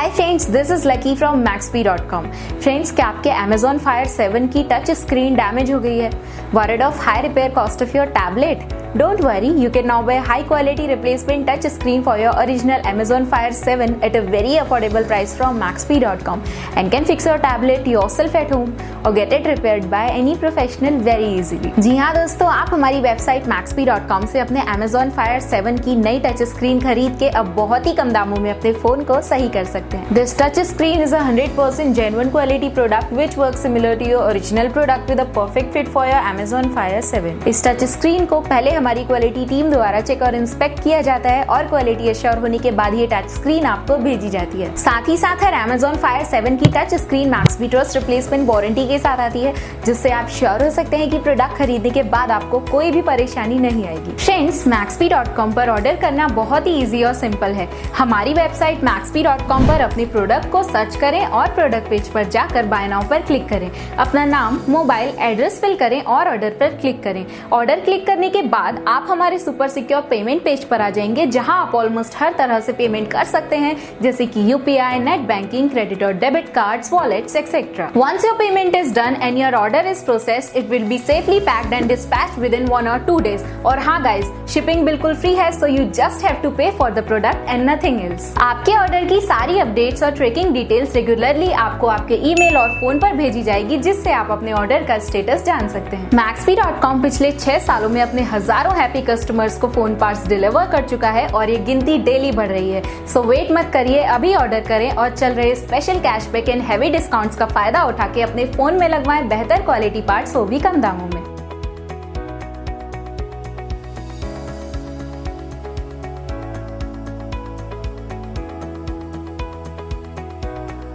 Hi friends, this is lucky from Maxbhi.com। Friends, क्या आपके Amazon Fire 7 की touch screen damage हो गई है? Worried of high repair cost of your tablet? Don't worry, you can now buy high quality replacement touch screen for your original Amazon Fire 7 at a very affordable price from Maxbhi.com and can fix your tablet yourself at home or get it repaired by any professional very easily। जी हाँ दोस्तों, आप हमारी website Maxbhi.com से अपने Amazon Fire 7 की नई touch screen खरीद के अब बहुत ही कम दामों में अपने फोन को सही कर सकते हैं। This touch screen is a 100% genuine quality product which works similar to your original product with a perfect fit for your Amazon Fire 7। इस टच स्क्रीन को पहले हमारी क्वालिटी टीम द्वारा चेक और इंस्पेक्ट किया जाता है और क्वालिटी एश्योर होने के बाद ये टच स्क्रीन आपको भेजी जाती है। साथ ही साथ हर Amazon Fire 7 की touch screen Maxbhi trust replacement warranty के साथ आती है, जिससे आप श्योर हो सकते हैं कि प्रोडक्ट खरीदने के बाद आपको कोई भी परेशानी नहीं आएगी। फ्रेंड्स, Maxbhi.com पर ऑर्डर करना बहुत ही इजी और सिंपल है। हमारी वेबसाइट Maxbhi.com पर अपने प्रोडक्ट को सर्च करें और प्रोडक्ट पेज पर जाकर बाय नाउ पर क्लिक करें। अपना नाम, मोबाइल एड्रेस फिल करें और ऑर्डर पर क्लिक करें। ऑर्डर क्लिक करने के बाद आप हमारे सुपर सिक्योर पेमेंट पेज पर आ जाएंगे, जहां आप ऑलमोस्ट हर तरह से पेमेंट कर सकते हैं, जैसे कि यूपीआई, नेट बैंकिंग, क्रेडिट और debit cards, wallets etcetera. Once your payment is done and your order is processed, it will be safely packed and dispatched within 1 or 2 days। और हाँ गाइज, शिपिंग बिल्कुल free है, so you just have to pay for the product and nothing else. आपके order की सारी updates और tracking details regularly आपको आपके ईमेल और फोन पर भेजी जाएगी, जिससे आप अपने ऑर्डर का स्टेटस जान सकते हैं। Maxbhi.com पिछले 6 सालों में अपने हजारों हैप्पी कस्टमर्स को फोन पार्ट्स डिलीवर कर चुका है और ये गिनती डेली बढ़ रही है। सो वेट मत करिए, अभी ऑर्डर करें और चल रहे special cashback and heavy discounts का फायदा उठा के अपने फोन में लगवाएं बेहतर क्वालिटी पार्ट्स, वो भी कम दामों में।